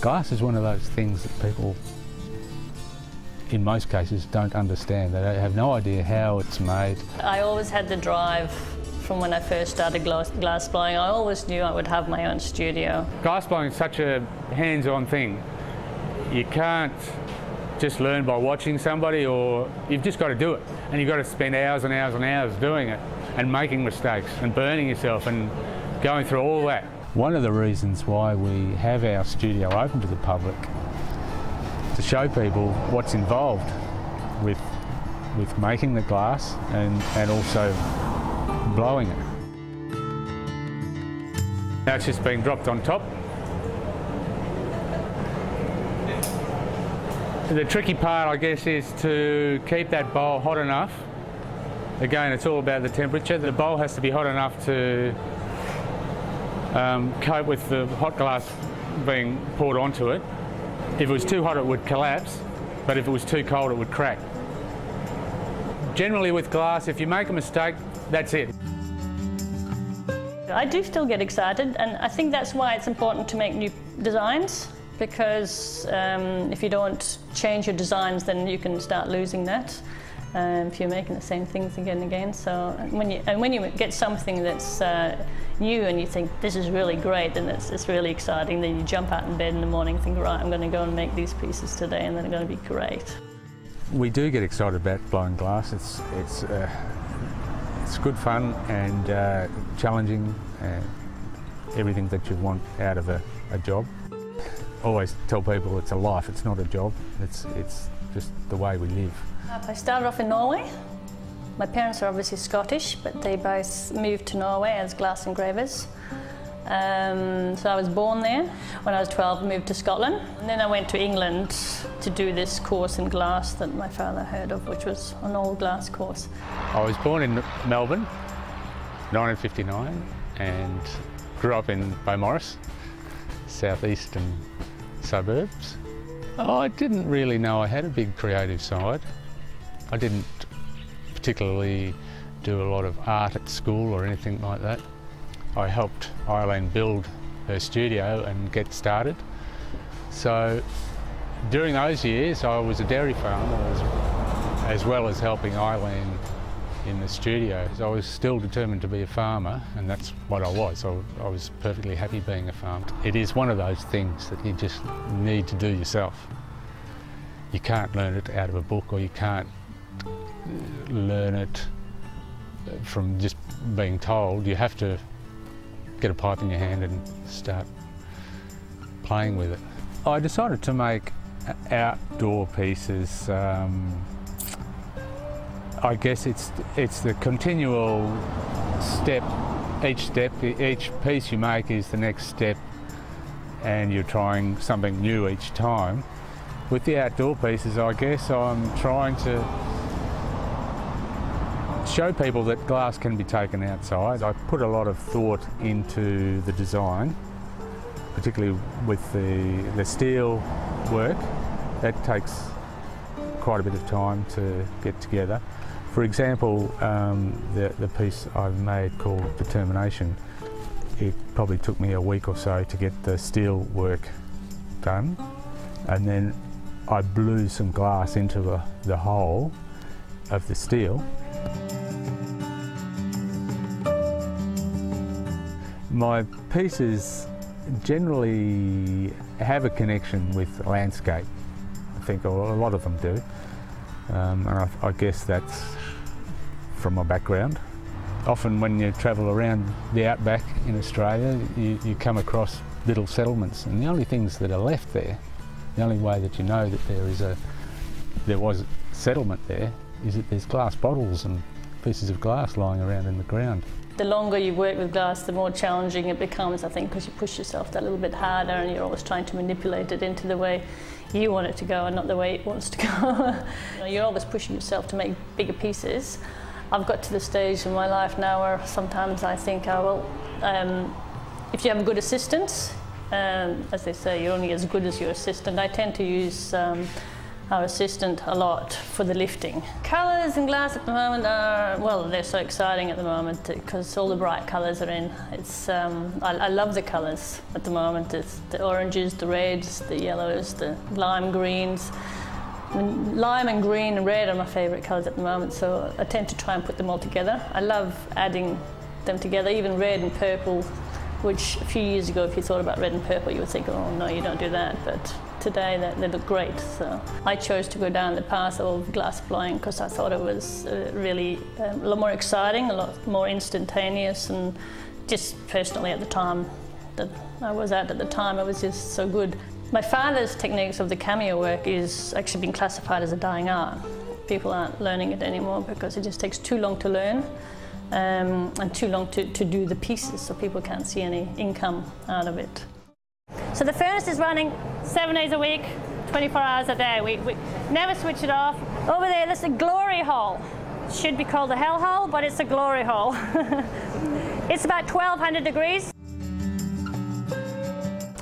Glass is one of those things that people, in most cases, don't understand. They have no idea how it's made. I always had the drive from when I first started glass blowing. I always knew I would have my own studio. Glass blowing is such a hands-on thing. You can't just learn by watching somebody, or you've just got to do it. And you've got to spend hours and hours and hours doing it and making mistakes and burning yourself and going through all that. One of the reasons why we have our studio open to the public, to show people what's involved with making the glass and also blowing it. Now it's just being dropped on top. The tricky part, I guess, is to keep that bowl hot enough. Again, it's all about the temperature. The bowl has to be hot enough to cope with the hot glass being poured onto it. If it was too hot, it would collapse, but if it was too cold, it would crack. Generally with glass, if you make a mistake, that's it. I do still get excited, and I think that's why it's important to make new designs, because if you don't change your designs, then you can start losing that if you're making the same things again and again. So when you get something that's new and you think this is really great, then it's really exciting. Then you jump out in bed in the morning and think, right, I'm going to go and make these pieces today, and they're going to be great. We do get excited about blowing glass. It's good fun and challenging, everything that you want out of a job. Always tell people it's a life, it's not a job, it's just the way we live. I started off in Norway. My parents are obviously Scottish, but they both moved to Norway as glass engravers. So I was born there. When I was 12, I moved to Scotland. And then I went to England to do this course in glass that my father heard of, which was an all glass course. I was born in Melbourne, 1959, and grew up in Beaumaris, southeastern suburbs. I didn't really know I had a big creative side. I didn't particularly do a lot of art at school or anything like that. I helped Eileen build her studio and get started. So during those years I was a dairy farmer as well as helping Eileen in the studio. I was still determined to be a farmer, and that's what I was. I was perfectly happy being a farmer. It is one of those things that you just need to do yourself. You can't learn it out of a book, or you can't learn it from just being told. You have to get a pipe in your hand and start playing with it. I decided to make outdoor pieces. I guess it's the continual step. Each piece you make is the next step, and you're trying something new each time. With the outdoor pieces, I guess I'm trying to show people that glass can be taken outside. I put a lot of thought into the design, particularly with the steel work. That takes quite a bit of time to get together. For example, the piece I've made called Determination, it probably took me a week or so to get the steel work done, and then I blew some glass into the hole of the steel. My pieces generally have a connection with landscape. I think a lot of them do. And I guess that's from my background. Often when you travel around the outback in Australia, you come across little settlements, and the only things that are left there, the only way that you know that there was settlement there, is that there's glass bottles and pieces of glass lying around in the ground. The longer you work with glass, the more challenging it becomes, I think, because you push yourself that little bit harder, and you're always trying to manipulate it into the way you want it to go and not the way it wants to go. You're always pushing yourself to make bigger pieces. I've got to the stage in my life now where sometimes I think, oh, well, if you have good assistants, as they say, you're only as good as your assistant. I tend to use our assistant a lot for the lifting. Colours in glass at the moment are, well, they're so exciting at the moment because all the bright colours are in. It's, I love the colours at the moment. It's the oranges, the reds, the yellows, the lime greens. I mean, lime and green and red are my favourite colours at the moment, so I tend to try and put them all together. I love adding them together, even red and purple, which a few years ago, if you thought about red and purple, you would think, oh no, you don't do that, but today they look great. So I chose to go down the path of glass blowing because I thought it was really a lot more exciting, a lot more instantaneous, and just personally at the time that I was at the time, it was just so good. My father's techniques of the cameo work is actually being classified as a dying art. People aren't learning it anymore because it just takes too long to learn and too long to do the pieces, so people can't see any income out of it. So the furnace is running 7 days a week, 24 hours a day. We never switch it off. Over there, that's the glory hole. It should be called the hell hole, but it's a glory hole. It's about 1200 degrees.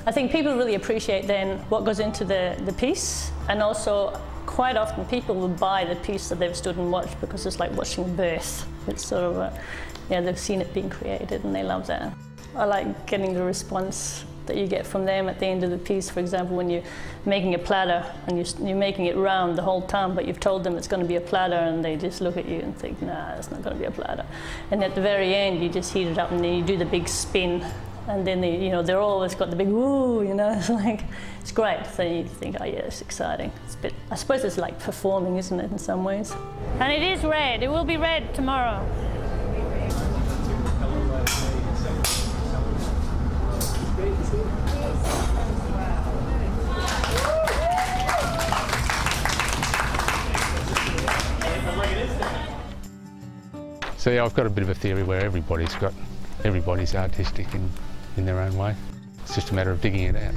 I think people really appreciate then what goes into the piece, and also quite often people will buy the piece that they've stood and watched because it's like watching birth. It's sort of, they've seen it being created and they love that. I like getting the response that you get from them at the end of the piece. For example, when you're making a platter and you're making it round the whole time, but you've told them it's going to be a platter, and they just look at you and think, nah, it's not going to be a platter. And at the very end, you just heat it up and then you do the big spin. And then they're always got the big woo, it's like, it's great. So you think, oh yeah, it's exciting. It's a bit, I suppose it's like performing, isn't it, in some ways? And it is red. It will be red tomorrow. So yeah, I've got a bit of a theory where everybody's artistic in their own way. It's just a matter of digging it out.